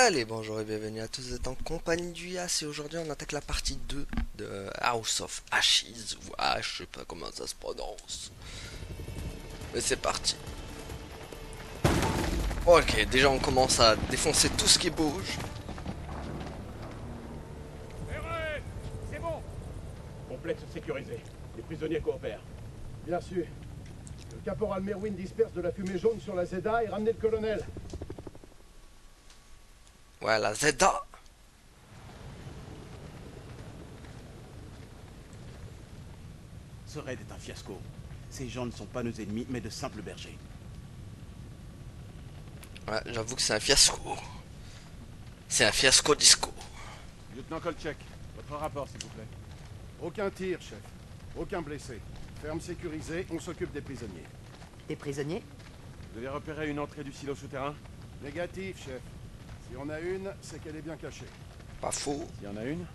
Allez, bonjour et bienvenue à tous, vous êtes en compagnie du Yas et aujourd'hui on attaque la partie 2 de House of Ashes, ou Ash, je sais pas comment ça se prononce. Mais c'est parti. Ok, déjà on commence à défoncer tout ce qui bouge. C'est bon. Complexe sécurisé. Les prisonniers coopèrent. Bien sûr. Le caporal Merwin disperse de la fumée jaune sur la Zeda et ramenez le colonel. Ouais, la Zeda. Ce raid est un fiasco. Ces gens ne sont pas nos ennemis, mais de simples bergers. Ouais, j'avoue que c'est un fiasco. C'est un fiasco disco. Lieutenant Kolchak, votre rapport s'il vous plaît. Aucun tir, chef. Aucun blessé. Ferme sécurisée, on s'occupe des prisonniers. Des prisonniers? Vous avez repéré une entrée du silo souterrain? Négatif, chef. Si on a une, c'est qu'elle est bien cachée. Pas faux. S'il y en a une?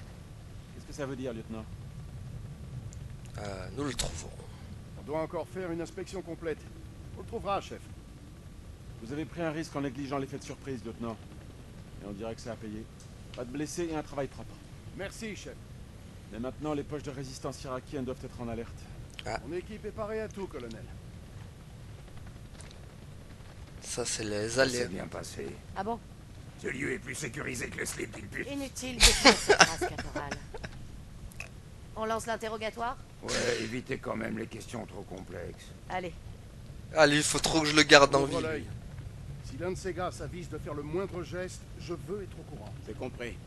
Qu'est-ce que ça veut dire, lieutenant? Nous le trouvons. On doit encore faire une inspection complète. On le trouvera, chef. Vous avez pris un risque en négligeant l'effet de surprise, lieutenant. Et on dirait que ça a payé. Pas de blessés et un travail propre. Merci, chef. Mais maintenant, les poches de résistance irakiennes doivent être en alerte. Mon équipe est parée à tout, colonel. Ça c'est les Ça alliés. s'est bien passé. Ah bon? Ce lieu est plus sécurisé que le slip d'une pute. Inutile de faire cette phrase, caporal. On lance l'interrogatoire? Ouais, évitez quand même les questions trop complexes. Allez. Allez, il faut trop que je le garde en Ouvre vie. l'œil. Si l'un de ces gars s'avise de faire le moindre geste, je veux être au courant. C'est compris.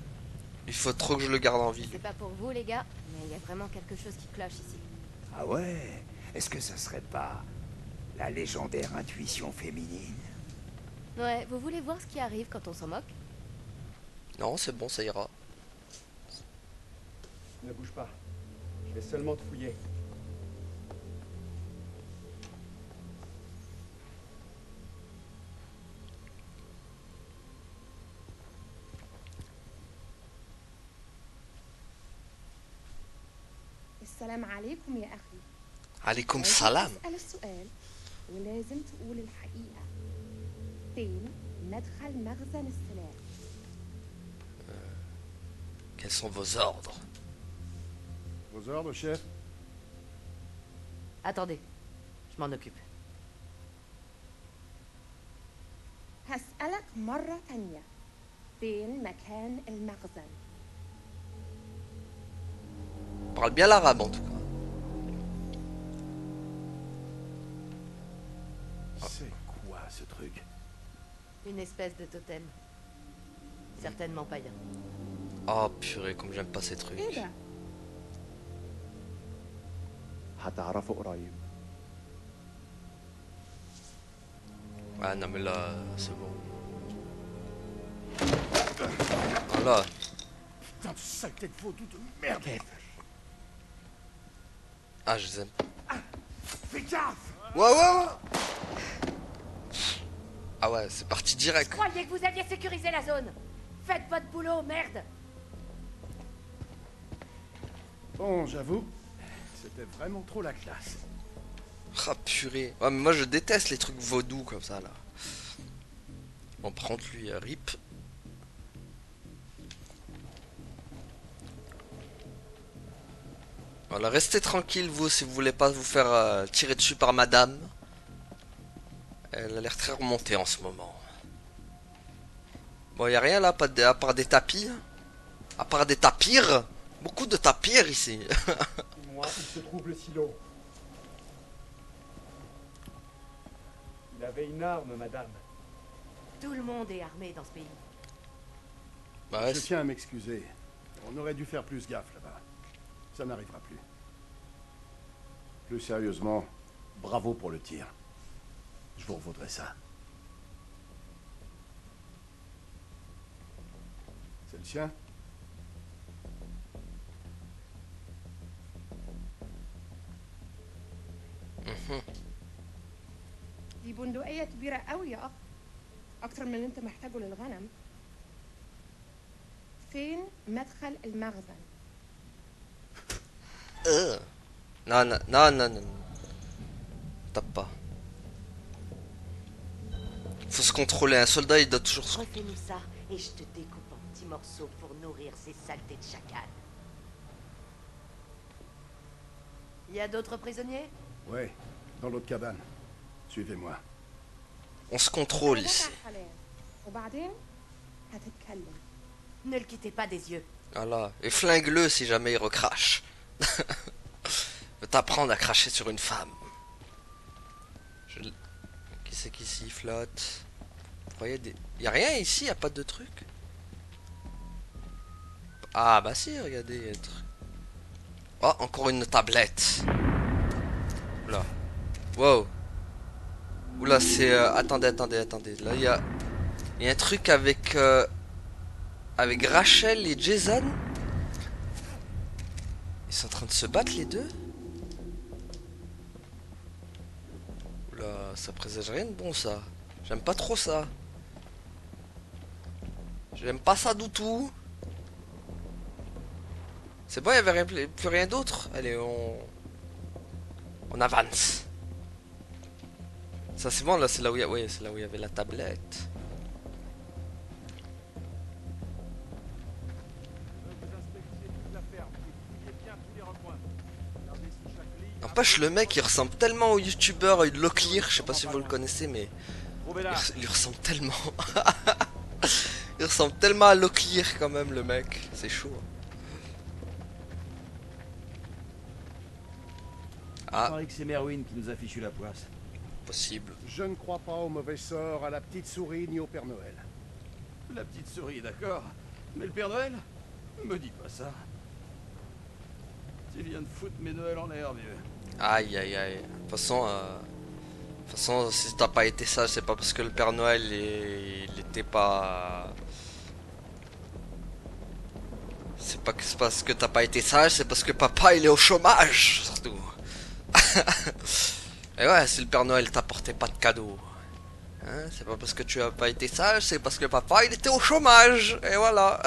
Il faut trop que je le garde en vie. C'est pas pour vous, les gars, mais il y a vraiment quelque chose qui cloche ici. Ah ouais? Est-ce que ça serait pas la légendaire intuition féminine? Ouais, vous voulez voir ce qui arrive quand on s'en moque? Non, c'est bon, ça ira. Ne bouge pas. Je vais seulement te fouiller. السلام عليكم يا أخي. Alaikum لازم salam. تسأل السؤال ولازم تقول الحقيقة. فين مدخل مخزن السلاح؟ Quels sont vos ordres? Vos ordres, chef? Attendez, je m'en occupe. هسألك مرة تانية. فين مكان المخزن؟ On parle bien l'arabe en tout cas. C'est quoi ce truc? Une espèce de totem. Certainement païen. Oh purée, comme j'aime pas ces trucs. إيه ده؟ هتعرفوا قريب. Ah non mais là, c'est bon. Voilà. Putain de saleté de vaudou de merde! Ah, je les aime. Fais gaffe! Ouais. Ah ouais, c'est parti direct. Croyez que vous aviez sécurisé la zone. Faites votre boulot, merde. Bon, j'avoue, c'était vraiment trop la classe. Ah purée. Ouais, mais moi je déteste les trucs vaudous comme ça là. On prend lui, rip. Voilà, restez tranquille vous si vous voulez pas vous faire tirer dessus par madame. Elle a l'air très remontée en ce moment. Bon, y a rien là, pas à part des tapis. À part des tapirs. Beaucoup de tapirs ici. Dis-moi, où se trouve le silo? Il avait une arme, madame. Tout le monde est armé dans ce pays. Bah ouais, Je tiens à m'excuser. On aurait dû faire plus gaffe là-bas. Ça n'arrivera plus. Plus sérieusement, bravo pour le tir. Je vous revaudrai ça. C'est le sien? دي بندقية كبيرة قوي يا أخ. أكتر من اللي أنت محتاجه للغنم. فين مدخل المخزن؟ Non. Tape pas. Faut se contrôler. Un soldat, il doit toujours se... Refais-nous ça et je te découpe en petits morceaux pour nourrir ces saletés de chacal. Y a d'autres prisonniers? Ouais, dans l'autre cabane. Suivez-moi. On se contrôle ici. وبعدين هتتكلم. Ne le quittez pas des yeux. Voilà. Et flingue-le si jamais il recrache. Je vais t'apprendre à cracher sur une femme. Qui c'est qui sifflote? Vous voyez des... Y a rien ici, y a pas de truc. Ah bah si, regardez, y a des trucs. Oh, encore une tablette. Oula. Wow. Oula, c'est... attendez. Là, y a un truc avec... avec Rachel et Jason. Ils sont en train de se battre les deux. Oula, ça présage rien de bon ça. J'aime pas trop ça. J'aime pas ça du tout. C'est bon, il y avait plus rien d'autre. Allez, on avance. Ça c'est bon, là c'est là où il y a... ouais, c'est là où il y avait la tablette. N'empêche, le mec il ressemble tellement au youtubeur Locklear, je sais pas si vous le connaissez, mais il ressemble tellement. Il ressemble tellement à Locklear quand même, le mec, c'est chaud. Ah. Il paraît que c'est Merwin qui nous a fichu la poisse. Possible. Je ne crois pas au mauvais sort, à la petite souris ni au Père Noël. La petite souris, d'accord. Mais le Père Noël? Me dis pas ça. Tu viens de foutre mes Noëls en l'air, vieux. Aïe. De toute façon, si t'as pas été sage, c'est pas parce que le Père Noël il était pas. C'est pas parce que t'as pas été sage, c'est parce que papa il est au chômage, surtout. Et ouais, si le Père Noël t'apportait pas de cadeaux, hein, c'est pas parce que tu as pas été sage, c'est parce que papa il était au chômage. Et voilà.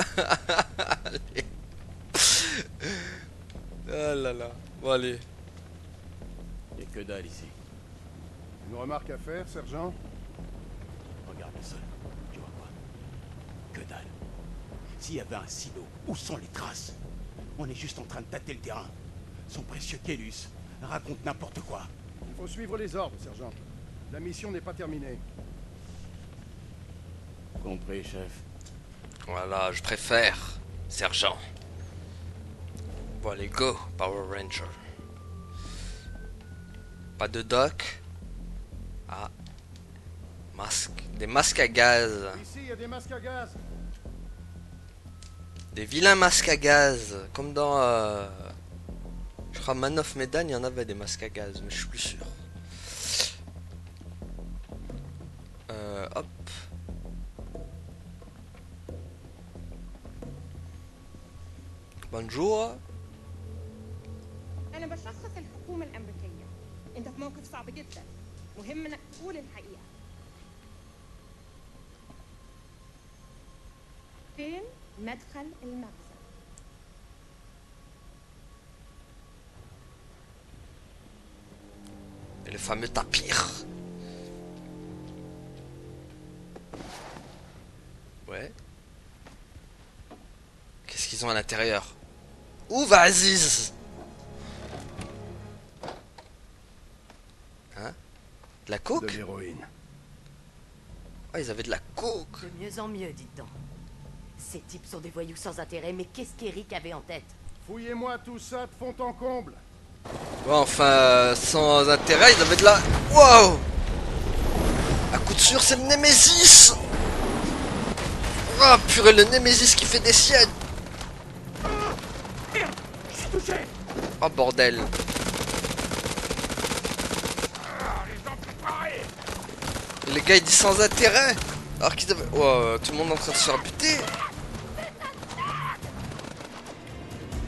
Ah là là. Bon allez. Y'a que dalle ici. Une remarque à faire, sergent? Regarde le sol. Tu vois quoi? Que dalle. S'il y avait un silo, où sont les traces? On est juste en train de tâter le terrain. Son précieux Kélus raconte n'importe quoi. Il faut suivre les ordres, sergent. La mission n'est pas terminée. Compris, chef. Voilà, je préfère, sergent. Bon allez, go, Power Ranger. Pas de doc. Ah. Masque. Des masques à gaz. Ici, il y a des masques à gaz. Des vilains masques à gaz. Comme dans... je crois Man of Medan, il y en avait des masques à gaz, mais je suis plus sûr. Hop. Bonjour. أنا بشخص الحكومة الأمريكية. أنت في موقف صعب جدا. مهم إنك تقول الحقيقة. فين مدخل المخزن؟ Et le fameux tapir. Ouais. Qu'est-ce qu'ils ont à l'intérieur? Où va Aziz? Hein? De la coke? De l'héroïne. Ah, ils avaient de la coke. De mieux en mieux, dites donc. Ces types sont des voyous sans intérêt, mais qu'est-ce qu'Eric avait en tête? Fouillez-moi tout ça de fond en comble. Ouais, enfin, sans intérêt, ils avaient de la... Wow! À coup de sûr, c'est le Némésis! Oh, purée, le Némésis qui fait des siennes! Oh, bordel! Et les gars, ils disent sans intérêt! Alors qu'ils avaient... Oh, tout le monde est en train de se faire buter!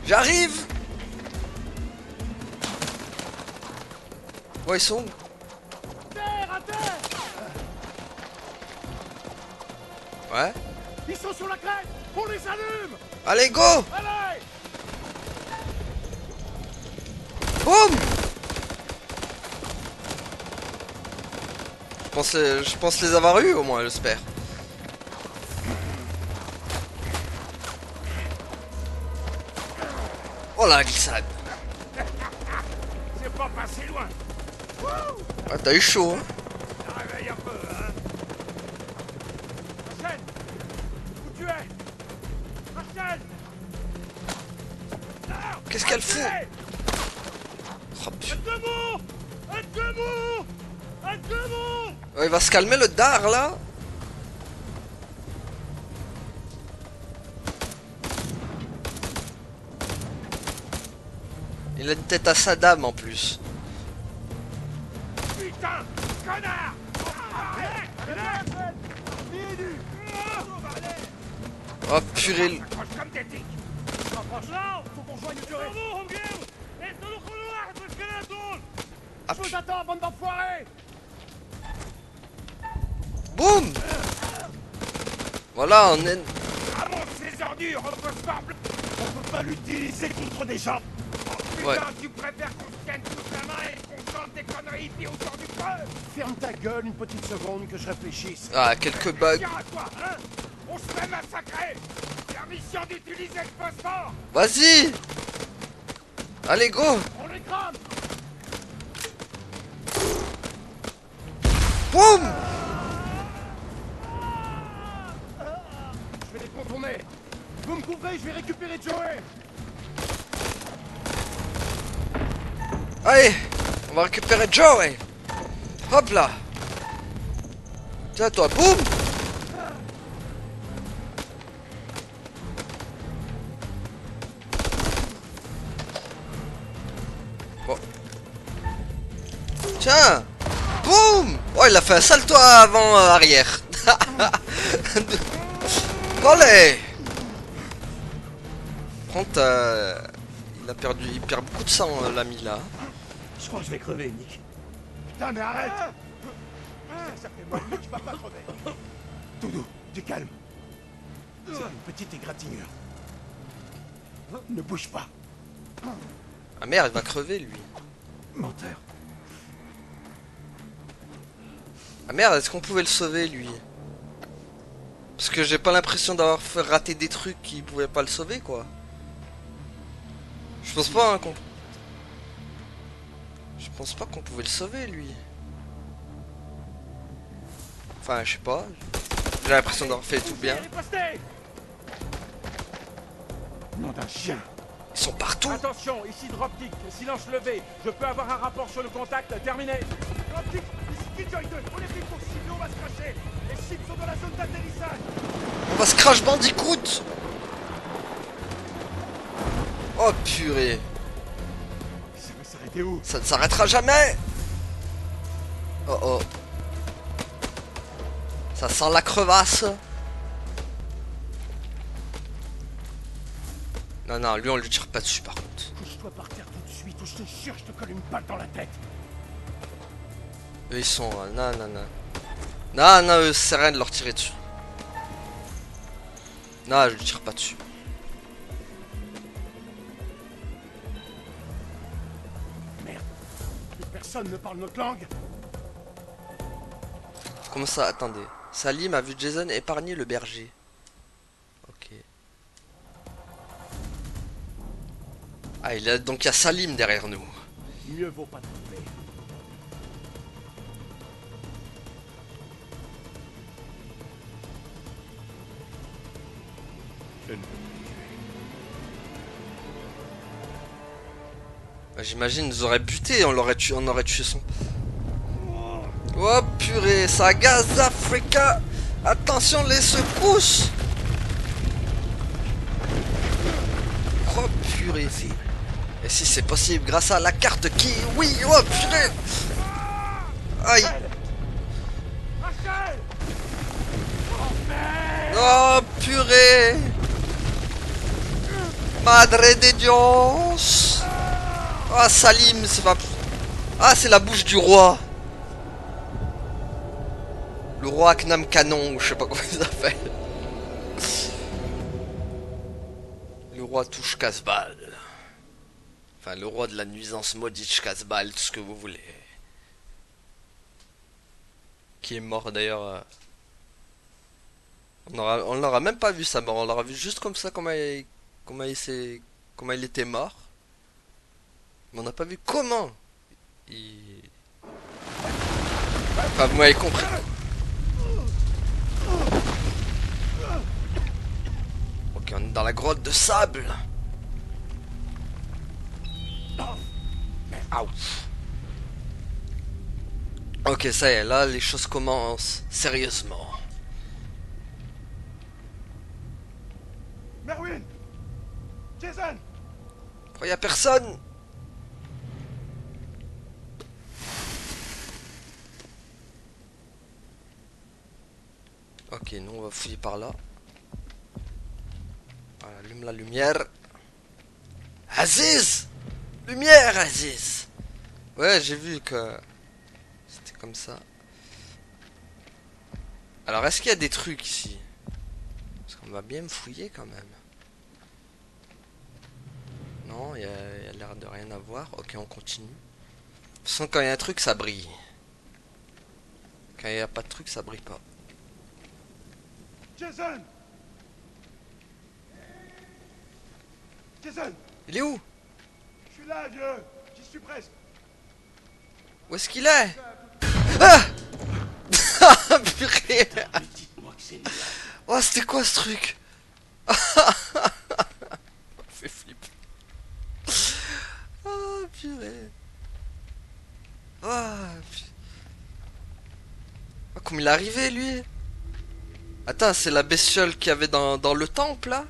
J'arrive! Ouais, ils sont où? Ouais. Ils sont sur la crête. On les allume. Allez, go! Allez. Boum! Je pense les avoir eu au moins, j'espère. Oh la glissade. C'est pas passé loin. Ah, t'as eu chaud, hein. Réveille un peu, hein. Rachel, où tu es? Rachel. Qu'est-ce qu'elle fout? Oh, putain. Oh, il va se calmer le dard là. Il a une tête à Saddam en plus. Putain, connard. Oh purée. Comme des tiques. Non, faut qu'on joigne du reste. Ah, Je vous attends, bande d'enfoirés. boum. Voilà, on est... Ramasse ces ordures, on peut pas l'utiliser contre des gens. Ouais. Putain, tu préfères qu'on se tienne toute la main et qu'on chante des conneries puis on sort du feu. Ferme ta gueule une petite seconde que je réfléchisse. Ah, quelques bugs. Tiens à toi, hein. On se fait massacrer. Permission d'utiliser le phosphore. Vas-y. Allez, go. On les crame. Boum. Je vais les contourner. Vous me couvrez, je vais récupérer Joey. Allez, on va récupérer Joey. Hop là. Tiens toi, boum. Bon. Tiens. Boum. Oh, il a fait un salto avant arrière. Allez. Par contre, il perd beaucoup de sang, l'ami là. Je crois que je vais crever, Nick. Putain, mais arrête. Ça fait mal, mais tu vas pas crever. Doudou, du calme. C'est une petite égratignure. Ne bouge pas. Ah merde, il va crever lui. Menteur. Ah merde, est-ce qu'on pouvait le sauver lui? Parce que j'ai pas l'impression d'avoir fait rater des trucs qui pouvaient pas le sauver quoi. Je pense pas hein, qu'on... Je pense pas qu'on pouvait le sauver lui. Enfin je sais pas. J'ai l'impression d'avoir fait tout bien. Nom d'un chien. Ils sont partout. Attention, ici Dropkick, silence levé. Je peux avoir un rapport sur le contact, terminé. Dropkick, ici Killjoy 2. On est pris pour cible, on va se cracher. Les cibles sont dans la zone d'atterrissage. On va se crash bandicoot. Oh purée. Ça va s'arrêter où? Ça ne s'arrêtera jamais. Oh oh. Ça sent la crevasse. Non, non, lui on lui tire pas dessus par contre. Couche-toi par terre tout de suite ou je te jure, je te colle une balle dans la tête. Eux ils sont... non, non, non. Non, non, eux c'est rien de leur tirer dessus. Non, je lui tire pas dessus. Merde. Plus personne ne parle notre langue. Comment ça? Attendez. Salim a vu Jason épargner le berger. Ok. Ah, donc il y a Salim derrière nous. Mieux vaut pas tromper. Je ne peux Bah, j'imagine ils nous auraient buté, on aurait tué son... Oh purée, ça gaz Africa. Attention les secousses. Oh purée. Et si c'est possible grâce à la carte qui... Oui, oh purée. Aïe. Oh purée. Madre de Dios. Ah Salim, c'est pas... Ah c'est la bouche du roi. Le roi Knam Canon, ou je sais pas comment il s'appelle. Le roi Touche Casbal. Enfin, le roi de la nuisance maudite Casbal, tout ce que vous voulez. Qui est mort d'ailleurs. On l'aura même pas vu sa mort, on l'aura vu juste comme ça, comment il était mort. Mais on n'a pas vu comment. Il... Enfin, vous m'avez compris. Ok, on est dans la grotte de sable. Aouh. Ok, ça y est, là, les choses commencent sérieusement. Merwin! Jason! Pourquoi y a personne? Ok, nous on va fouiller par là. Voilà, allume la lumière. Aziz! Lumière, Aziz! Ouais, j'ai vu que c'était comme ça. Alors, est-ce qu'il y a des trucs ici? Parce qu'on va bien me fouiller quand même. Non, il y a l'air de rien avoir. Ok, on continue. De toute façon, quand il y a un truc, ça brille. Quand il n'y a pas de truc, ça brille pas. Jason! Jason! Il est où? Je suis là, vieux! J'y suis presque! Où est-ce qu'il est? Ah! Ah, purée! Dites-moi que c'est lui. Oh, c'était quoi ce truc? Ça fait flipper. Oh, purée. Oh, purée. Oh, comment il est arrivé, lui? Attends, c'est la bestiole qu'il y avait dans le temple, là?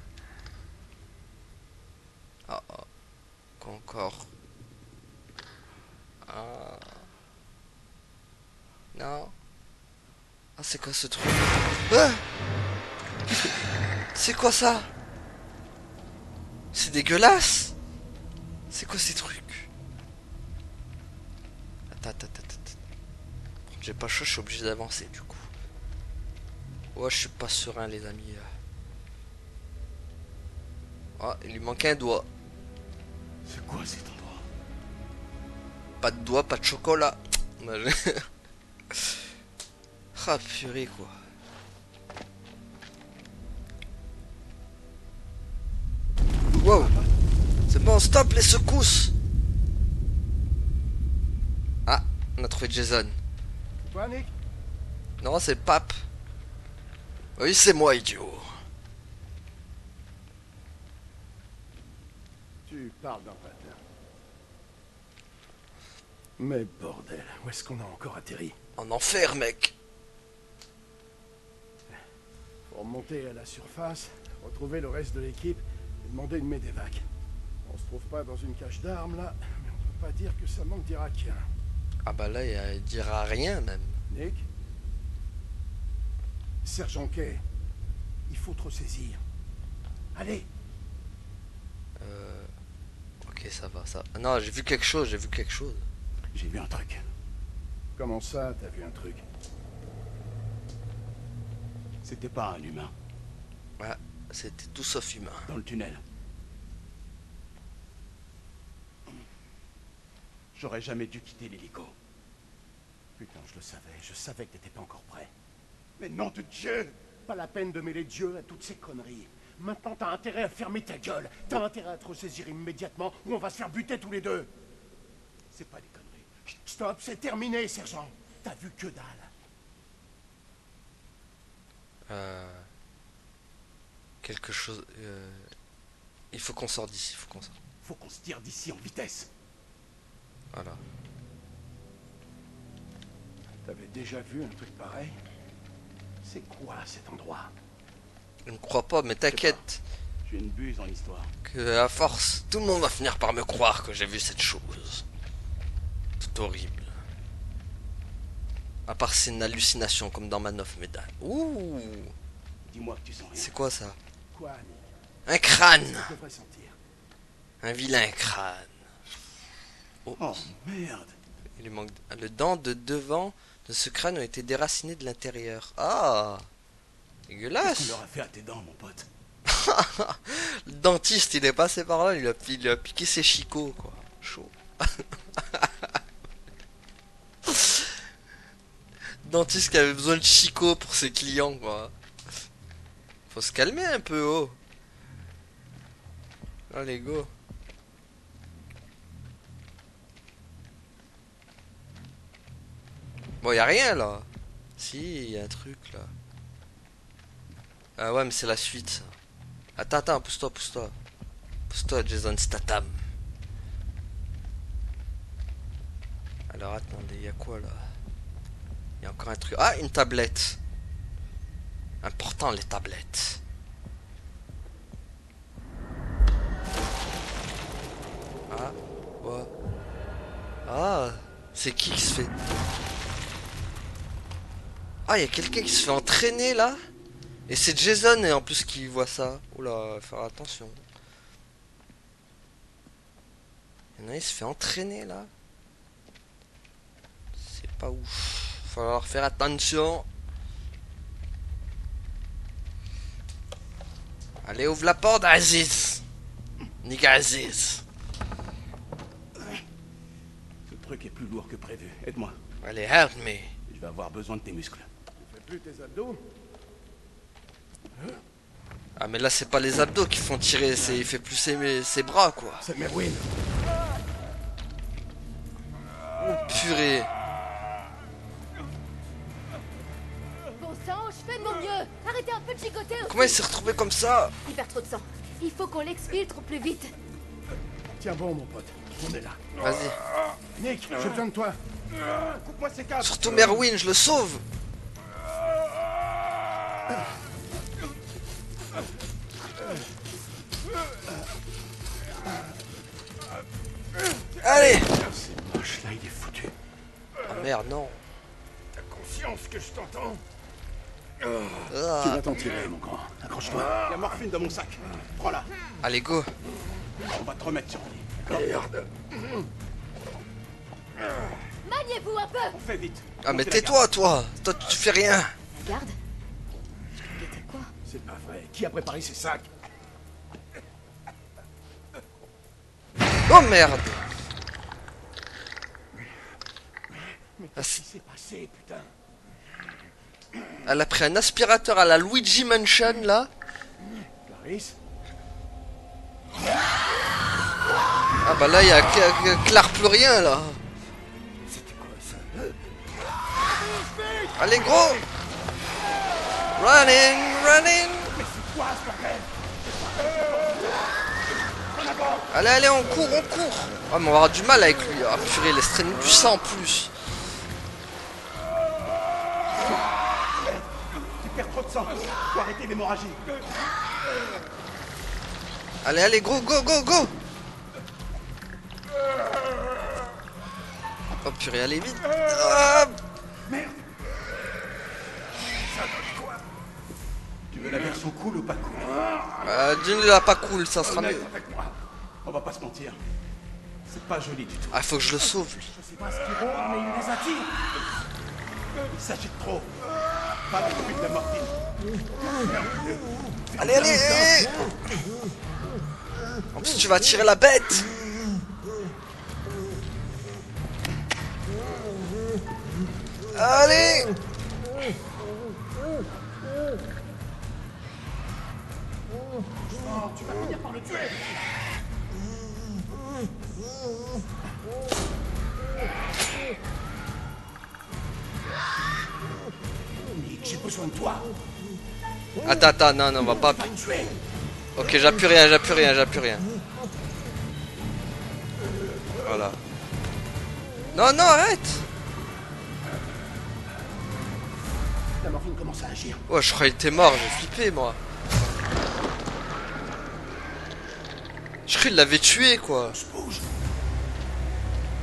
Ah, ah. Quoi encore? Ah. Non. Ah, c'est quoi ce truc? Ah, c'est quoi ça? C'est dégueulasse. C'est quoi ces trucs? Attends, attends, attends, attends. J'ai pas chaud, je suis obligé d'avancer du coup. Ouais, je suis pas serein, les amis. Ah, il lui manque un doigt. C'est quoi cet endroit? Pas de doigt, pas de chocolat. Ah, purée, quoi. Wow. C'est bon, stop les secousses. Ah, on a trouvé Jason. Toi, Nick? Non, c'est le pape. Oui, c'est moi, idiot. Tu parles d'un patin. Mais bordel, où est-ce qu'on a encore atterri? En enfer, mec. Pour monter à la surface, retrouver le reste de l'équipe et demander une médévac. On se trouve pas dans une cache d'armes là, mais on peut pas dire que ça manque d'Irakiens. Ah bah là, il dira rien, même. Nick? Sergent Kay, il faut te ressaisir. Allez! Ok, ça va, ça. Ah non, j'ai vu quelque chose, j'ai vu quelque chose. J'ai vu un truc. Comment ça, t'as vu un truc? C'était pas un humain. Ouais, c'était tout sauf humain. Dans le tunnel. J'aurais jamais dû quitter l'hélico. Putain, je savais que t'étais pas encore prêt. Mais nom de Dieu! Pas la peine de mêler Dieu à toutes ces conneries. Maintenant, t'as intérêt à fermer ta gueule. T'as intérêt à te ressaisir immédiatement ou on va se faire buter tous les deux. C'est pas des conneries. Stop, c'est terminé, sergent. T'as vu que dalle. Quelque chose... Il faut qu'on sorte d'ici, il faut qu'on sorte. Faut qu'on se tire d'ici en vitesse. Voilà. T'avais déjà vu un truc pareil? C'est quoi cet endroit? Je ne crois pas, mais t'inquiète. J'ai une buse en histoire. Que à force, tout le monde va finir par me croire que j'ai vu cette chose. Tout horrible. À part c'est une hallucination comme dans Man of Medan. Ouh. Dis-moi que tu sens rien. C'est quoi ça? Quoi, Nick? Un crâne. Je devrais sentir. Un vilain crâne. Oh merde! Il lui manque... Le dent de devant de ce crâne ont été déracinées de l'intérieur. Ah, Qu'est-ce dégueulasse. qu'on leur a fait à tes dents, mon pote? Le dentiste, il est passé par là, il a piqué ses chicots, quoi. Chaud. Dentiste qui avait besoin de chicots pour ses clients, quoi. Faut se calmer un peu, oh. Allez, go. Bon, y a rien là. Si, y a un truc là. Ah ouais, mais c'est la suite. Ça. Attends, pousse-toi, pousse-toi. Pousse-toi, Jason Statham. Alors attendez, y a quoi là? Y a encore un truc. Ah, une tablette. Important les tablettes. Ah, ouais. Ah, c'est qui se fait... Ah, y a quelqu'un qui se fait entraîner là. Et c'est Jason et en plus qui voit ça. Oula, faire attention. Il y en a, il se fait entraîner là. C'est pas ouf. Falloir faire attention. Allez, ouvre la porte, Aziz. Niga Aziz. Ce truc est plus lourd que prévu. Aide-moi. Allez, help me. Je vais avoir besoin de tes muscles. Tu fais plus tes abdos? Ah, mais là, c'est pas les abdos qui font tirer, c'est il fait plus ses bras quoi. C'est Merwin. Purée. Bon sang, je fais de mon mieux. Arrêtez un peu de chicoter aussi. Comment il s'est retrouvé comme ça? Il perd trop de sang. Il faut qu'on l'exfiltre au plus vite. Tiens bon, mon pote. On est là. Vas-y. Nick, j'ai besoin de toi. Coupe-moi ces câbles. Surtout Merwin, je le sauve. Allez. C'est moche, là, il est foutu. Ah merde, non. T'as conscience que je t'entends? Tu Ah. vas t'en tirer, mon grand. Accroche-toi. Il y a morphine dans mon sac. Prends-la. Allez, go. On va te remettre sur pied. Merde. Maniez-vous un peu. On fait vite. Ah, mais Montez la tais-toi, toi. Toi, tu fais rien. Regarde. Il était quoi? C'est pas vrai. Qui a préparé ces sacs? Oh merde. Ah, Qu'est-ce qui s'est passé, putain? elle a pris un aspirateur à la Luigi Mansion, là. Clarisse? Ah bah là, il y a clair plus rien, là. C'était quoi, ça? Allez, gros. Running, running. Quoi, ce bordel? Allez, allez, on court, on court. Ah, mais on va avoir du mal avec lui. Ah, purée, il laisse traîner du sang en plus. Tu perds trop de sang. Faut arrêter l'hémorragie. Allez, allez, go, go, go, go. Oh, purée, allez, vite. Ah, Tu veux la version cool ou pas cool? dis-le pas cool, ça sera mieux. Avec moi. On va pas se mentir. C'est pas joli du tout. Ah, faut que je le sauve, lui. Je sais pas ce qu'ils rôdent, mais ils les attirent. Il s'agit de trop. Pas avec plus de la morphine. Allez, allez, allez. En plus, tu vas tirer la bête. Allez. Tu vas finir par le tuer. Nick, j'ai besoin de toi. Attends, non, non, on va pas. Pas me tuer. Ok, j'ai plus rien, j'ai plus rien, j'ai plus rien. Voilà. Non, non, arrête. La morphine commence à agir. Oh, je croyais que t'es mort, j'ai flippé, moi. Je croyais qu'il l'avait tué, quoi. On se bouge.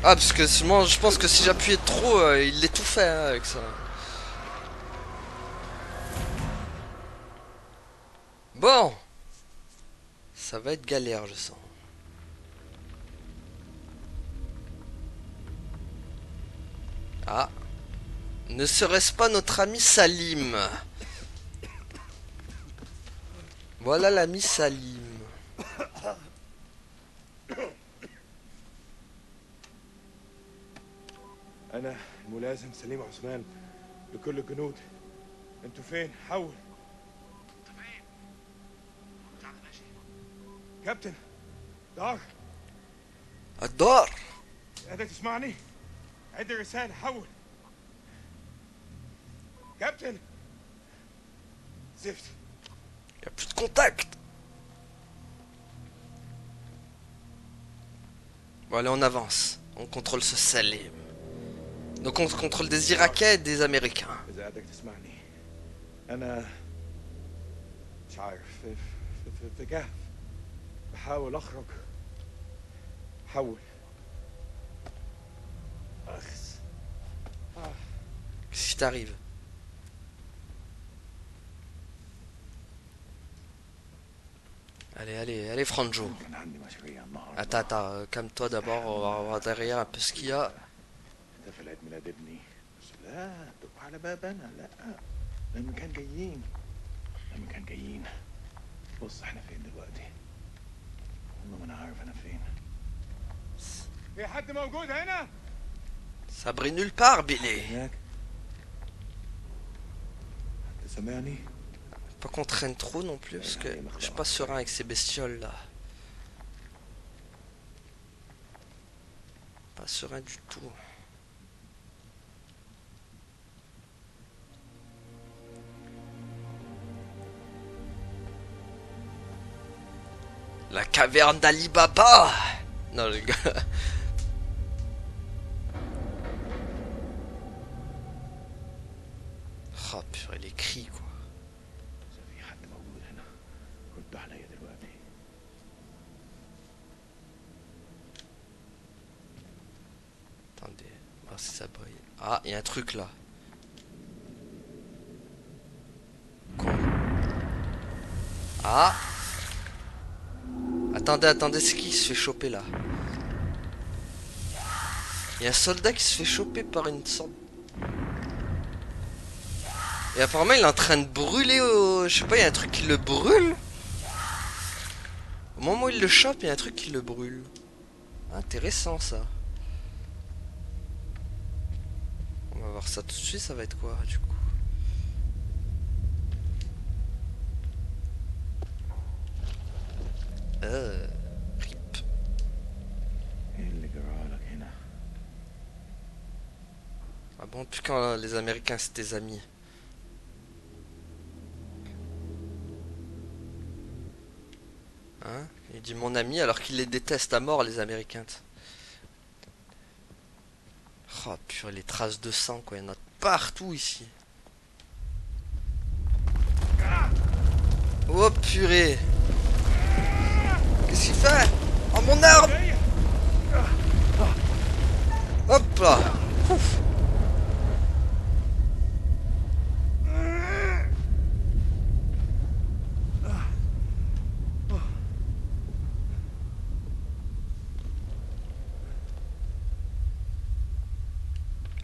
Ah, parce que moi, je pense que si j'appuyais trop, il l'étouffait hein, avec ça. Bon. Ça va être galère, je sens. Ah. Ne serait-ce pas notre ami Salim? Voilà l'ami Salim. أنا الملازم سليم عثمان لكل الجنود. أنتوا فين؟ حول. كابتن دار الدار. قادر تسمعني؟ عد الرسالة حول. كابتن زفت. Y a plus de contact. Bon allez, on avance. On contrôle ce Salim. Donc on contrôle des Irakiens et des Américains. إذا قادرك تسمعني أنا مش عارف في كهف بحاول أخرج. حول أخس. Qu'est-ce qui t'arrive? Allez, allez, allez Franjo. كان عندي مشاريع النهارده. Attends, calme-toi d'abord, on va voir derrière un peu ce qu'il y a. احتفل عيد ميلاد ابني بس لا تبقى على باب انا لا لما كان جايين بص احنا فين دلوقتي والله ما انا عارف انا فين في حد موجود هنا Ça brille nulle part, Billy. هناك حد سامعني Pas qu'on traîne trop non plus, parce que je suis pas serein avec ces bestioles là. Pas serein du tout. La caverne d'Ali Baba. Non les gars. Oh purée, les cris quoi. إذا في حد موجود هنا رد عليا دلوقتي Attendez, voir si ça brille. Ah, il y a un truc là. Quoi? Ah. Attendez, c'est qui se fait choper là? Il y a un soldat qui se fait choper par une sorte... Et apparemment il est en train de brûler au... Je sais pas, il y a un truc qui le brûle. Au moment où il le chope, il y a un truc qui le brûle. Intéressant ça. On va voir ça tout de suite, ça va être quoi du coup? RIP. ايه اللي جرالك هنا Ah bon, depuis quand les Américains c'est tes amis? Hein? Il dit mon ami alors qu'il les déteste à mort les Américains. Oh purée, les traces de sang quoi, il y en a partout ici. Oh purée. Qu'est-ce qu'il fait? Oh mon arme! Hop là! Ouf.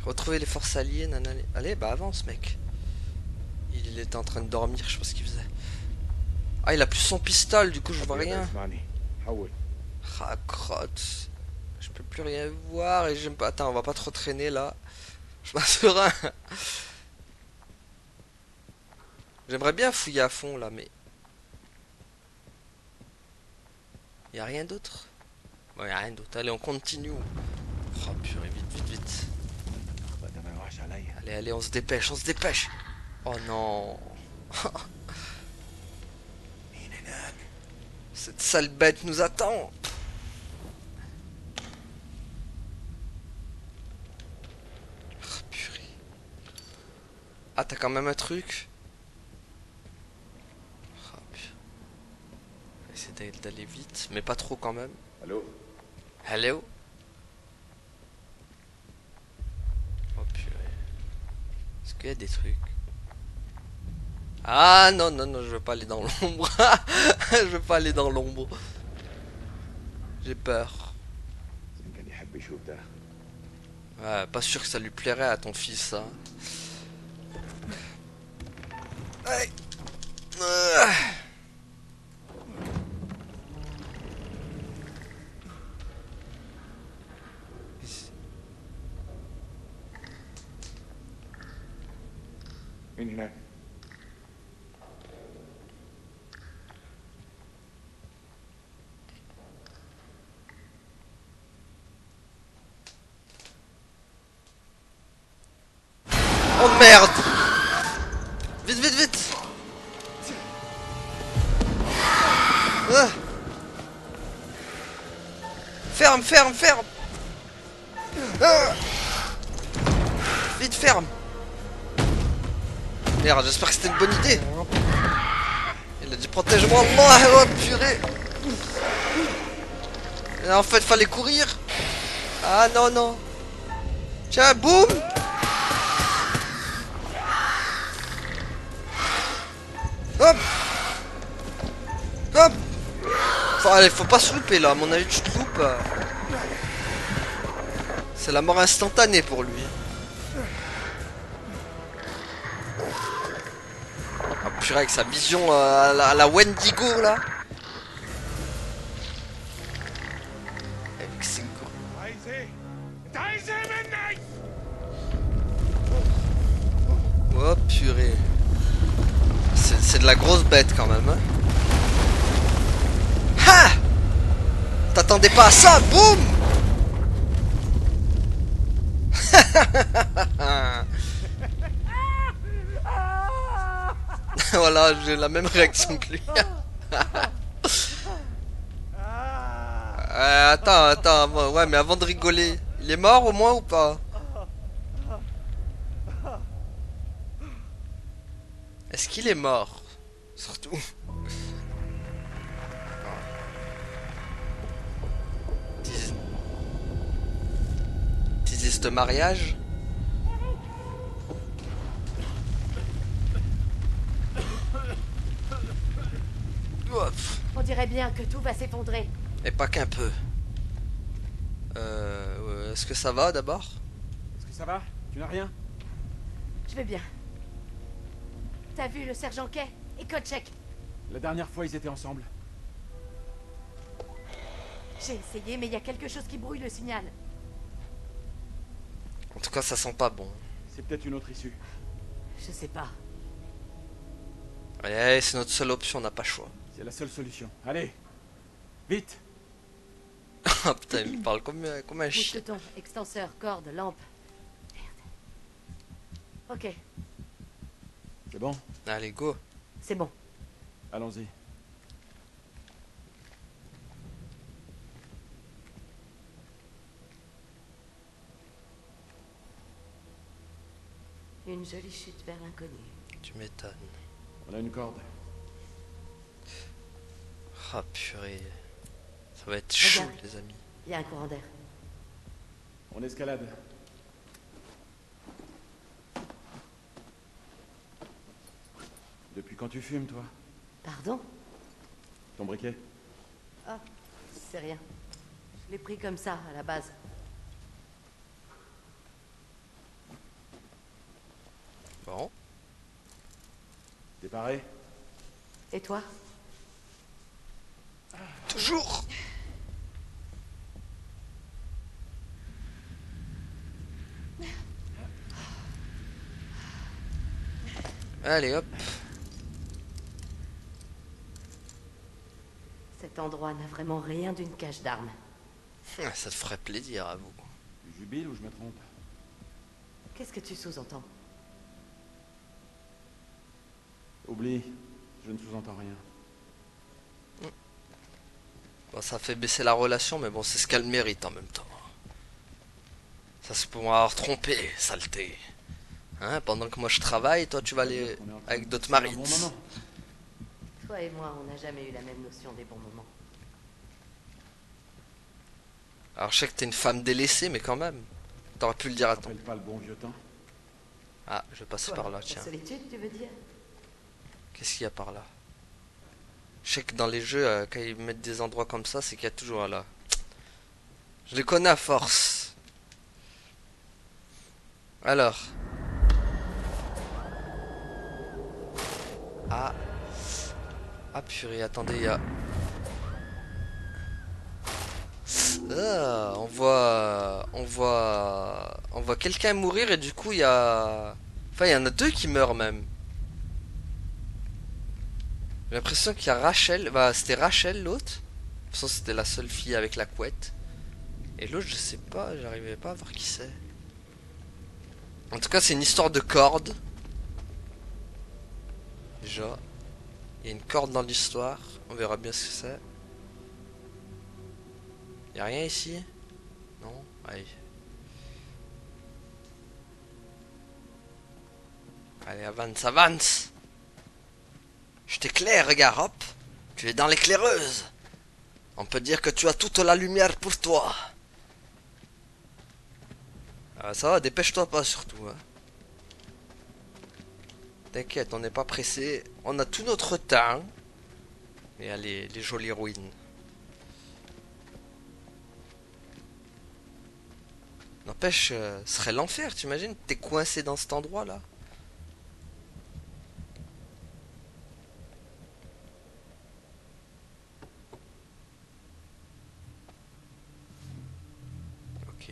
Retrouver les forces alliées, nanana. Allez, bah avance mec. Il était en train de dormir, je sais pas ce qu'il faisait. Ah, il a plus son pistolet, du coup je vois rien. اسمعني حول Ah, crotte. Je peux plus rien voir et j'aime pas. Attends, on va pas trop traîner là. Je suis pas serein. J'aimerais bien fouiller à fond là, mais. Y a rien d'autre? Bon, y a rien d'autre. Allez, on continue. Oh purée, vite. وقت ما يروحش عليا Allez, on se dépêche. Oh non. مين هناك Cette sale bête nous attend. Oh, purée. Ah, t'as quand même un truc. Oh, purée. On va essayer d'aller vite, mais pas trop quand même. الو Hello. Oh purée. Est-ce qu'il y a des trucs? Ah non, je veux pas aller dans l'ombre. Je veux pas aller dans l'ombre. J'ai peur. إذا كان يحب يشوف ده Ouais, pas sûr que ça lui plairait à ton fils, ça. Aïe. مين هناك Oh merde. ferme, ferme, ferme. Ah. Vite, ferme. Merde, j'espère que c'était une bonne idée. Il a dit protège-moi, Allah, oh purée. Et en fait, fallait courir. Ah non, non. Tiens, boum. Hop. Hop. Allez, faut pas se louper là, à mon avis, tu te loupes. C'est la mort instantanée pour lui. Ah purée, avec sa vision à la Wendigo là. Avec ses oh purée. C'est de la grosse bête quand même. Hein. Ha! T'attendais pas à ça, boum! Voilà, j'ai la même réaction que lui. Attends, ouais, mais avant de rigoler, il est mort au moins ou pas? Est-ce qu'il est mort? Surtout. De mariage. On dirait bien que tout va s'effondrer. Et pas qu'un peu. Est-ce que ça va d'abord? Est-ce que ça va? Tu n'as rien? Je vais bien. T'as vu le sergent Kay et Kotchek? La dernière fois, ils étaient ensemble. J'ai essayé, mais il y a quelque chose qui brouille le signal. En tout cas, ça sent pas bon. C'est peut-être une autre issue. Je sais pas. Allez, c'est notre seule option, on n'a pas le choix. C'est la seule solution. Allez, vite. Ah putain, il me parle comme un chien. Mousqueton, extenseur, corde, lampe. Merde. Ok, C'est bon? Allez, go. c'est bon. Allons-y. Une jolie chute vers l'inconnu. Tu m'étonnes. On a une corde. Ah purée. Ça va être chaud, Regarde. les amis. Il y a un courant d'air. On escalade. Depuis quand tu fumes, toi? Pardon? Ton briquet? Ah, c'est rien. Je l'ai pris comme ça, à la base. Bon. T'es paré? Et toi? Toujours. Allez, hop. Cet endroit n'a vraiment rien d'une cache d'armes. Ça te ferait plaisir à vous. Tu jubiles ou je me trompe? Qu'est-ce que tu sous-entends? Oublie, je ne sous-entends rien. Bon, ça fait baisser la relation, mais bon, c'est ce qu'elle mérite en même temps. Ça c'est pour m'avoir trompé, saleté. Hein, pendant que moi je travaille, toi tu vas aller On est en train avec de d'autres passer un marites. bon moment. Toi et moi, on n'a jamais eu la même notion des bons moments. Alors je sais que t'es une femme délaissée, mais quand même. T'aurais pu le dire à ton... Rappelle pas le bon vieux temps? Ah, je vais passer Quoi, par là, la tiens. solitude, tu veux dire? Qu'est-ce qu'il y a par là? Je sais que dans les jeux, quand ils mettent des endroits comme ça, c'est qu'il y a toujours là. Je les connais à force. Alors. Ah. Ah purée, attendez, il y a... Ah, on voit quelqu'un mourir et du coup il y a... Enfin, il y en a deux qui meurent même. J'ai l'impression qu'il y a Rachel. Bah, c'était Rachel l'autre. De toute façon, c'était la seule fille avec la couette. Et l'autre, je sais pas, j'arrivais pas à voir qui c'est. En tout cas, c'est une histoire de corde. Déjà, il y a une corde dans l'histoire. On verra bien ce que c'est. Y'a rien ici? Non? Allez. Allez, avance, avance! Je t'éclaire, regarde, hop! Tu es dans l'éclaireuse! On peut dire que tu as toute la lumière pour toi! Ah, ça va, dépêche-toi pas surtout. Hein. T'inquiète, on n'est pas pressé. On a tout notre temps. Et allez, les jolies ruines. N'empêche, ce serait l'enfer, t'imagines? T'es coincé dans cet endroit-là. Ok.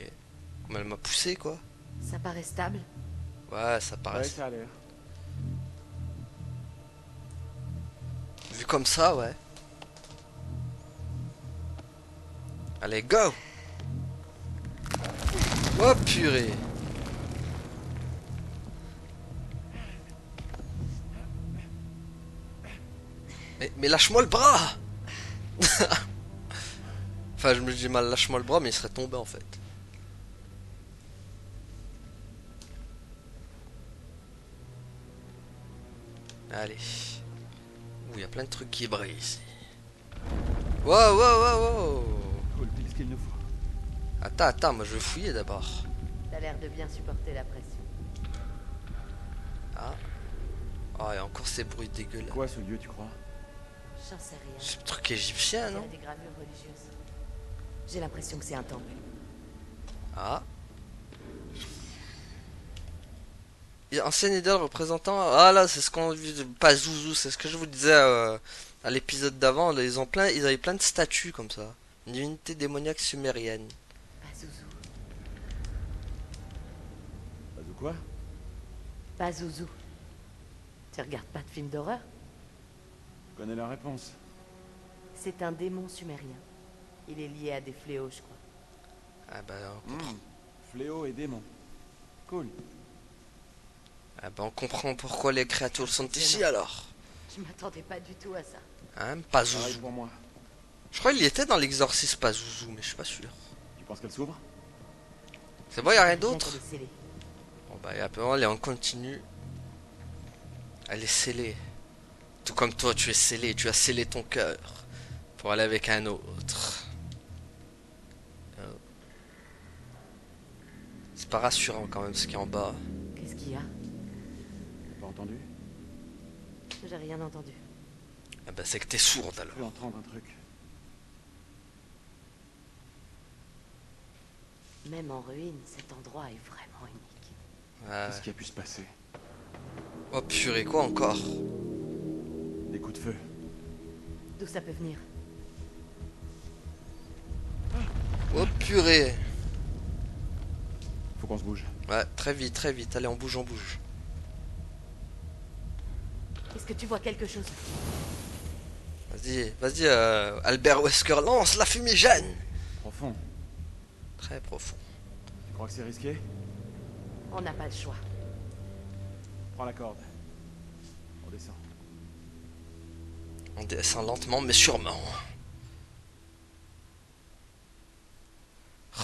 Comme elle m'a poussé, quoi. Ça paraît stable. Ouais, ça paraît. Ouais, ça a l'air. Vu comme ça, ouais. Allez, go! Oh purée! Mais lâche-moi le bras! Enfin, je me dis mal, lâche-moi le bras, mais il serait tombé en fait. Allez. Ouh, il y a plein de trucs qui brillent ici. Wow, wow, wow, wow! Cool, pile ce qu'il nous faut. Attends, attends, moi je veux fouiller d'abord. T'as l'air de bien supporter la pression. Ah. Oh, il y a encore ces bruits dégueux là. Quoi ce lieu, tu crois? J'en sais rien. C'est un truc égyptien, Il y non? a des gravures religieuses. J'ai l'impression que c'est un temple. Ah. Ancien idole représentant. Ah là, c'est ce qu'on vit. Pas Zouzou, c'est ce que je vous disais à l'épisode d'avant. Là, ils avaient plein de statues comme ça. Une divinité démoniaque sumérienne. Pas Zouzou. Pas de quoi? Pas Zouzou. Tu regardes pas de films d'horreur? Je connais la réponse. C'est un démon sumérien. Il est lié à des fléaux, je crois. Ah bah, on comprend. Fléau et démon. Cool. Ah bah, on comprend pourquoi les créatures sont ici alors. Je m'attendais pas du tout à ça. Hein, Pareil Pazuzu. pour moi. Je crois qu'il y était dans l'exorcisme Pazuzu, mais je suis pas sûr. Tu penses qu'elle s'ouvre? C'est bon, y a rien Bien d'autre? qu'elle est scellée. Bon bah, et après, allez, on continue. Elle est scellée. Tout comme toi, tu es scellé. Tu as scellé ton cœur pour aller avec un autre. Oh. C'est pas rassurant quand même ce qui est en bas. Qu'est-ce qu'il y a? T'as pas entendu? J'ai rien entendu. Ah bah, c'est que t'es sourde Je alors. peux entendre un truc. Même en ruine, cet endroit est vraiment unique. Ouais. Qu'est-ce qui a pu se passer? Oh purée, quoi encore? Des coups de feu. D'où ça peut venir? Oh purée. Faut qu'on se bouge. Ouais, très vite, très vite. Allez, on bouge, on bouge. Est-ce que tu vois quelque chose? Vas-y, vas-y, Albert Wesker, lance la fumigène. Profond. Très profond. Tu crois que c'est risqué? On n'a pas le choix. Prends la corde. On descend. On descend lentement, mais sûrement.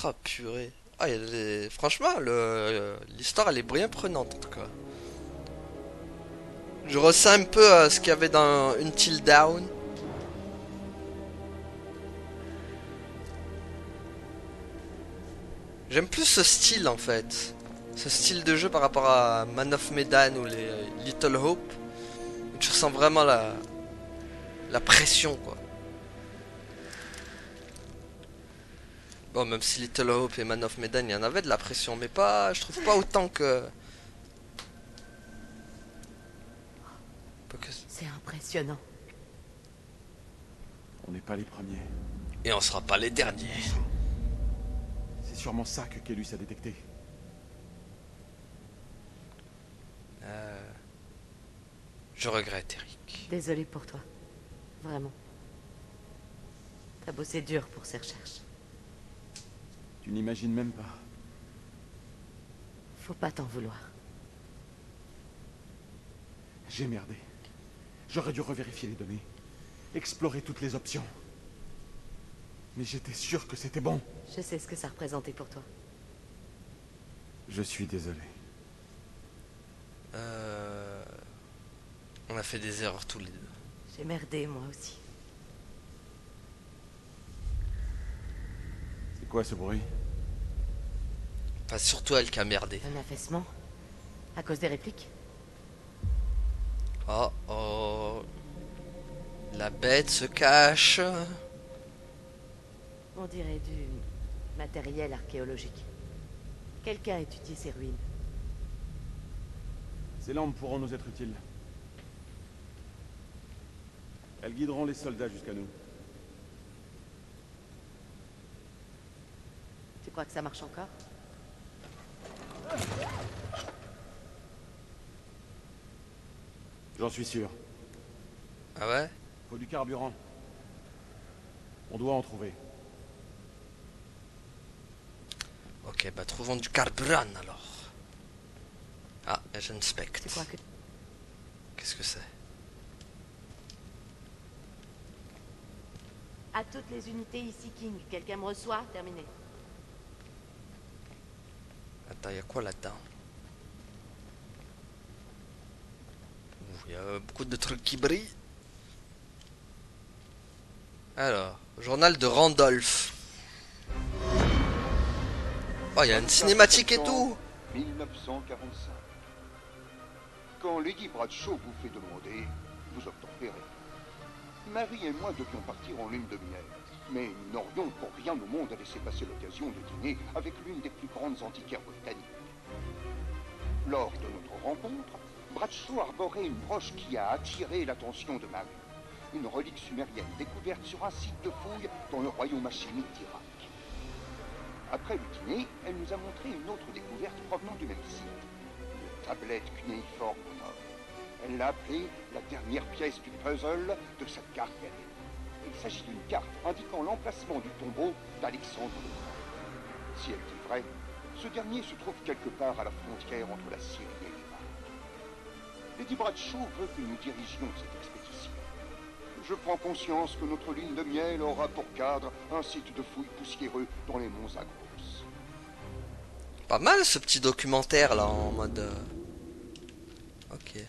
Oh purée. Ah, franchement, l'histoire, elle est bien prenante en tout cas. Je ressens un peu ce qu'il y avait dans Until Dawn. J'aime plus ce style en fait. Ce style de jeu par rapport à Man of Medan ou les Little Hope. Tu ressens vraiment la pression quoi. Bon, même si Little Hope et Man of Medan, il y en avait de la pression, mais pas, je trouve pas autant que... C'est impressionnant. On n'est pas les premiers. Et on sera pas les derniers. C'est sûrement ça que Kellus a détecté. Je regrette, Eric. Désolé pour toi. Vraiment. T'as bossé dur pour ces recherches. Tu n'imagines même pas. Faut pas t'en vouloir. J'ai merdé. J'aurais dû revérifier les données. Explorer toutes les options. Mais j'étais sûr que c'était bon. Je sais ce que ça représentait pour toi. Je suis désolé. On a fait des erreurs tous les deux. J'ai merdé, moi aussi. C'est quoi ce bruit? Enfin, surtout elle qui a merdé. Un affaissement? À cause des répliques? Oh oh. La bête se cache. On dirait du matériel archéologique. Quelqu'un a étudié ces ruines. Ces lampes pourront nous être utiles. Elles guideront les soldats jusqu'à nous. Tu crois que ça marche encore? J'en suis sûr. Ah ouais? Faut du carburant. On doit en trouver. Ok, bah trouvons du carburant alors. Ah, j'inspecte. Tu crois que... Qu'est-ce que c'est? À toutes les unités ici, King. Quelqu'un me reçoit? Terminé. Attends, y a quoi là-dedans? Il y a beaucoup de trucs qui brillent. Alors, journal de Randolph. Oh, il y a une cinématique et tout. 1945. Quand Lady Bradshaw vous fait demander, vous obtempérez. Marie et moi devions partir en lune de miel, mais nous n'aurions pour rien au monde à laisser passer l'occasion de dîner avec l'une des plus grandes antiquaires britanniques. Lors de notre rencontre, Bradshaw arborait une broche qui a attiré l'attention de Marie. Une relique sumérienne découverte sur un site de fouilles dans le royaume hachémite d'Irak. Après le dîner, elle nous a montré une autre découverte provenant du même site. Une tablette cunéiforme en or. Elle l'a appelée la dernière pièce du puzzle de cette carte galée. Il s'agit d'une carte indiquant l'emplacement du tombeau d'Alexandre le Grand. Si elle dit vrai, ce dernier se trouve quelque part à la frontière entre la Syrie et l'Irak. Lady Bradshaw veut que nous dirigions cette expédition. Je prends conscience que notre lune de miel aura pour cadre un site de fouilles poussiéreux dans les monts Zagros. Pas mal ce petit documentaire là en mode... Ok.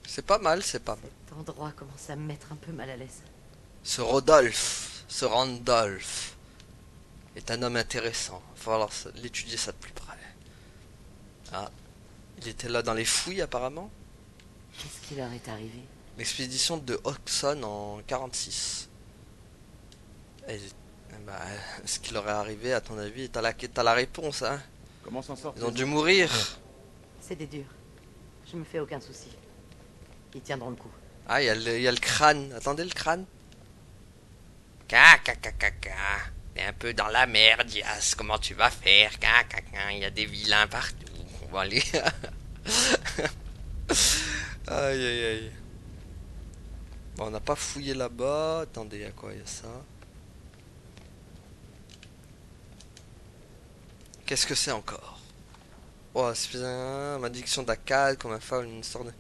C'est pas mal, c'est pas mal. Cet endroit commence à me mettre un peu mal à l'aise. Ce Randolph est un homme intéressant. Il va falloir l'étudier ça de plus près. Ah, il était là dans les fouilles apparemment. Qu'est-ce qui leur est arrivé? L'expédition de Hodgson en 46. Et, bah, ce qui leur est arrivé à ton avis, t'as la réponse hein. Comment s'en sortir? Ils ont dû mourir. C'est des durs. Je me fais aucun souci. Ils tiendront le coup. Ah, il y a le crâne. Attendez le crâne. T'es un peu dans la merde, Yas. Comment tu vas faire? Il y a des vilains partout. On va aller. Aïe aïe aïe. Bon, on n'a pas fouillé là-bas. Attendez, il y a quoi? Il y a ça. Qu'est-ce que c'est encore? Oh, c'est une malédiction d'Akkad, comme un fable, une histoire de...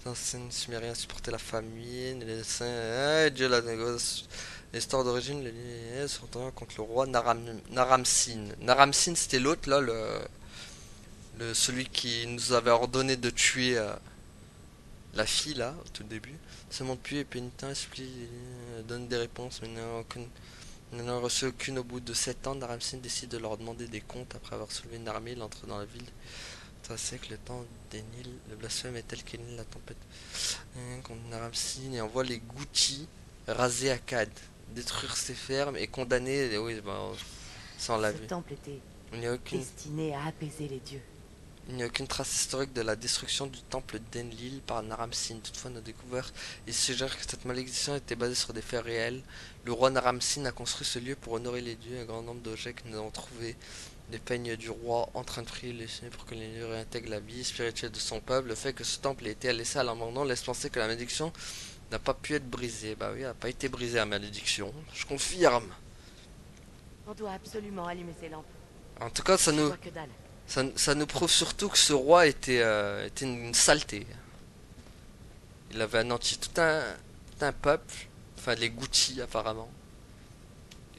anciens sumériens supportaient la famine, les saints... Dieu la négoce. L'histoire d'origine, les lignes sont contre le roi Naram-Sin. Naram-Sin, c'était l'autre, là, celui qui nous avait ordonné de tuer la fille, là, au tout début. Se montre puis et pénitent, explique, donne des réponses, mais n'en a reçu aucune. Au bout de 7 ans, Naram-Sin décide de leur demander des comptes. Après avoir soulevé une armée, il entre dans la ville. C'est que le temps des Nils, le blasphème est tel qu'Enil la tempête contre Naram-Sin et envoie les Goutis raser Akkad, détruire ses fermes et condamner. Oui, bah, ça on l'a vu. Ce temple était Il n'y a aucune... destiné à apaiser les dieux. Il n'y a aucune trace historique de la destruction du temple d'Enlil par Naram-Sin. Toutefois, on a découvert, il suggère que cette malédiction était basée sur des faits réels. Le roi Naram-Sin a construit ce lieu pour honorer les dieux. Un grand nombre d'objets que nous avons trouvés, des peignes du roi en train de prier les cieux pour que les dieux réintègrent la vie spirituelle de son peuple. Le fait que ce temple ait été laissé à l'abandon laisse penser que la malédiction n'a pas pu être brisée. Bah oui, elle n'a pas été brisée la malédiction. Je confirme. On doit absolument allumer ces lampes. En tout cas, ça Je nous... vois que dalle. Ça nous prouve surtout que ce roi était une saleté. Il avait anéanti tout un peuple, enfin les Goutis apparemment.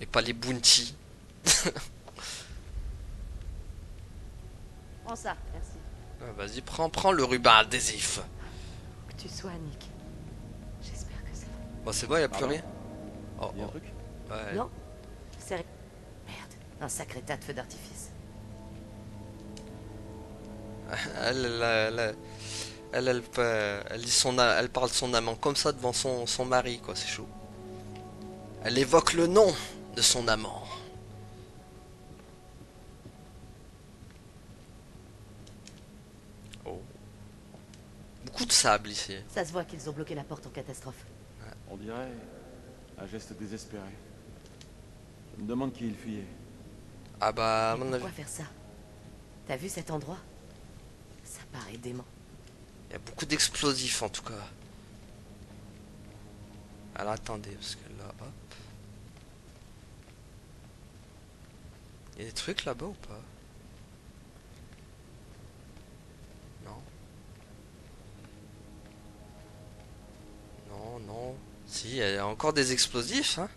Et pas les bounty. Prends ça, merci. Ah, vas-y, prends le ruban adhésif. Que tu sois, Nick. J'espère que ça va. Bon, c'est bon, y a plus Pardon. rien. Oh, Il y a un oh. truc? Ouais. Non. C'est... Merde, un sacré tas de feux d'artifice. Elle dit elle parle de son amant comme ça devant son mari, quoi, c'est chaud. Elle évoque le nom de son amant. Oh. Beaucoup de sable ici. Ça se voit qu'ils ont bloqué la porte en catastrophe. On dirait un geste désespéré. Je me demande qui il fuyait. Ah bah, à Mais mon avis, pourquoi faire ça? T'as vu cet endroit? Ça paraît dément. il y a beaucoup d'explosifs en tout cas. Alors attendez, parce que là, hop. Il y a des trucs là-bas ou pas? Non. Non, non. Si, il y a encore des explosifs, hein.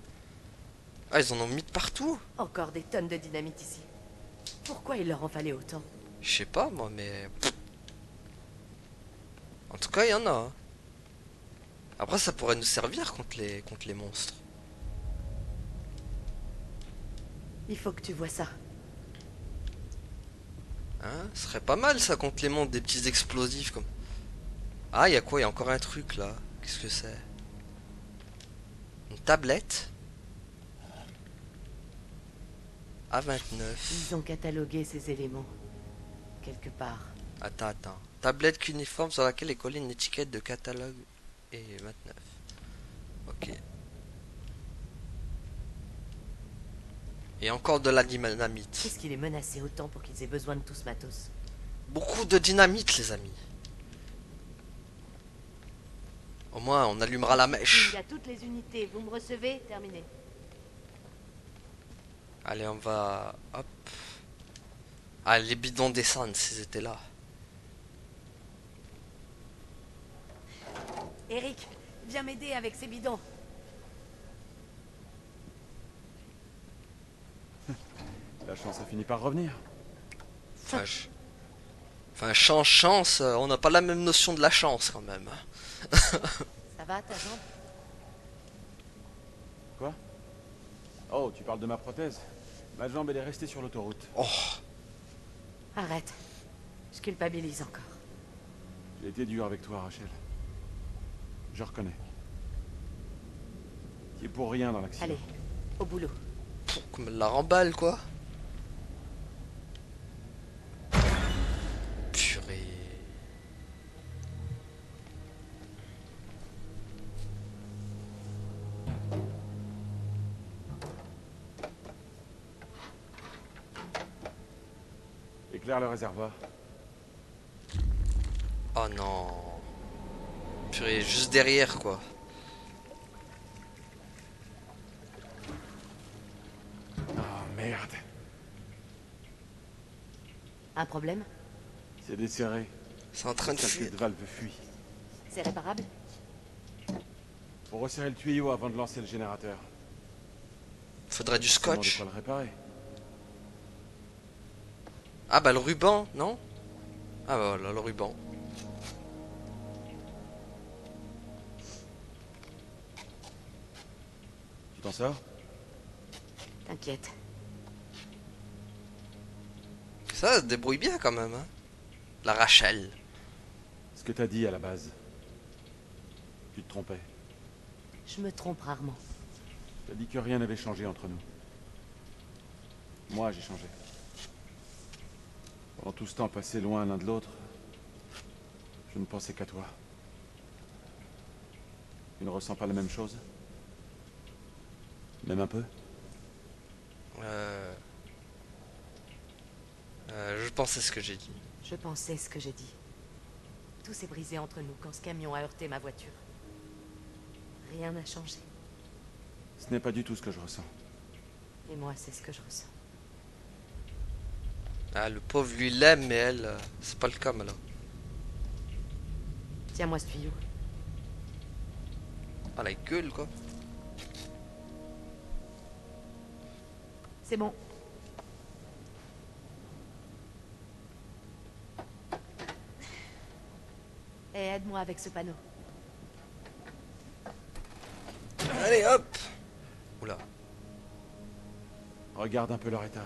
Ah, ils en ont mis de partout. Encore des tonnes de dynamite ici. Pourquoi il leur en fallait autant? Je sais pas moi, mais... En tout cas, il y en a. Hein. Après, ça pourrait nous servir contre les monstres. Il faut que tu vois ça. Hein, ce serait pas mal ça contre les monstres, des petits explosifs comme... Ah, il y a quoi? Il y a encore un truc là. Qu'est-ce que c'est? Une tablette A29. Ils ont catalogué ces éléments. Quelque part. Attends. Tablette cuniforme sur laquelle est collée une étiquette de catalogue et 29. Ok. Et encore de la dynamite. Qu'est-ce qui les menaçait autant pour qu'ils aient besoin de tout ce matos? Beaucoup de dynamite, les amis. Au moins, on allumera la mèche. Il y a toutes les unités. Vous me recevez? Terminé. Allez, on va... Hop. Ah, les bidons descendent s'ils étaient là. Eric, viens m'aider avec ces bidons. La chance a fini par revenir. Enfin, chance, on n'a pas la même notion de la chance quand même. Ça va, ta jambe? Quoi? Oh, tu parles de ma prothèse? Ma jambe, elle est restée sur l'autoroute. Oh, Arrête. Je culpabilise encore. J'ai été dur avec toi, Rachel. Je reconnais. Tu es pour rien dans l'accident. Allez, au boulot. comme la remballe quoi. Purée. Éclaire le réservoir. Oh non. Purée, juste derrière quoi. Oh merde. Un problème? C'est desserré. C'est en train de fuir. Cette valve fuit. C'est réparable? Faut resserrer le tuyau avant de lancer le générateur. Faudrait du Seulement de scotch. quoi le réparer. Ah bah le ruban, non? Ah bah voilà le ruban. Tu t'en sors? T'inquiète. Ça se débrouille bien quand même, hein. La Rachel. Ce que t'as dit à la base. Tu te trompais. Je me trompe rarement. T'as dit que rien n'avait changé entre nous. Moi, j'ai changé. Pendant tout ce temps passé loin l'un de l'autre, je ne pensais qu'à toi. Tu ne ressens pas la même chose? Même un peu? Je pensais ce que j'ai dit. Je pensais ce que j'ai dit. Tout s'est brisé entre nous quand ce camion a heurté ma voiture. Rien n'a changé. Ce n'est pas du tout ce que je ressens. Et moi, c'est ce que je ressens. Ah le pauvre lui l'aime mais elle, c'est pas le cas malin. Tiens-moi ce tuyau. Ah la gueule quoi. C'est bon. Et aide-moi avec ce panneau. Allez, hop. Oula. Regarde un peu leur état.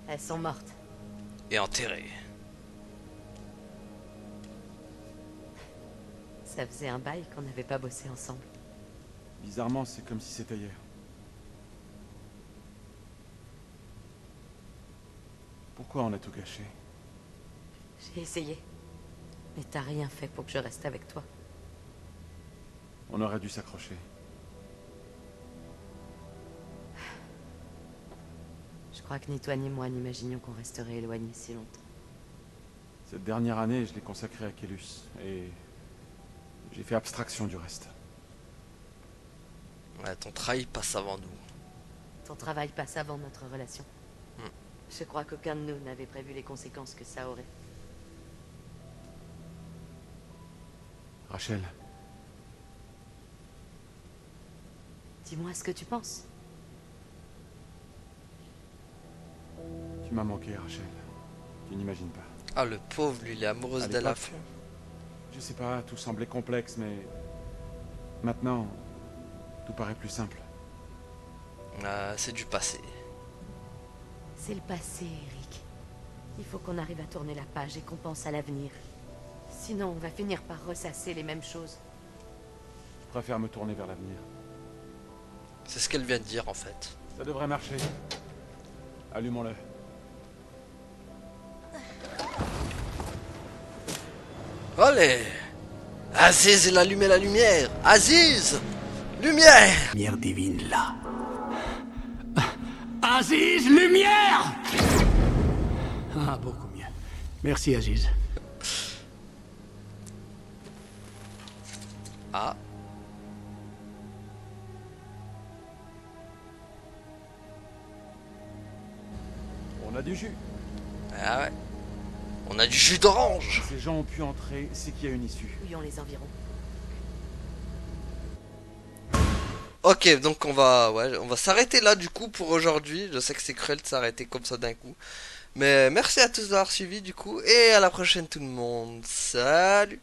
Elles sont mortes. Et enterré. Ça faisait un bail qu'on n'avait pas bossé ensemble. Bizarrement, c'est comme si c'était hier. Pourquoi on a tout gâché? J'ai essayé. Mais t'as rien fait pour que je reste avec toi. On aurait dû s'accrocher. Je crois que ni toi ni moi n'imaginions qu'on resterait éloignés si longtemps. Cette dernière année, je l'ai consacrée à Kélus, et j'ai fait abstraction du reste. Ouais, ton travail passe avant nous. Ton travail passe avant notre relation. Je crois qu'aucun de nous n'avait prévu les conséquences que ça aurait. Rachel, Dis-moi ce que tu penses. tu m'as manqué, Rachel. Tu n'imagines pas. Ah, le pauvre, lui, il est amoureux À d'elle à l'époque, fond. Je sais pas, tout semblait complexe, mais... Maintenant, tout paraît plus simple. Ah, c'est du passé. C'est le passé, Eric. Il faut qu'on arrive à tourner la page et qu'on pense à l'avenir. Sinon, on va finir par ressasser les mêmes choses. Je préfère me tourner vers l'avenir. C'est ce qu'elle vient de dire, en fait. Ça devrait marcher. Allumons-le. Allez! Aziz, il a allumé la lumière! Aziz! Lumière! Lumière divine, là. Aziz, lumière! Ah, beaucoup mieux. Merci, Aziz. Ah. On a du jus. Ah ouais. On a du jus d'orange! Si ces gens ont pu entrer, c'est qu'il y a une issue. Fouillons les environs. Ok, donc on va s'arrêter là du coup pour aujourd'hui. Je sais que c'est cruel de s'arrêter comme ça d'un coup. Mais merci à tous d'avoir suivi du coup. Et à la prochaine tout le monde. Salut!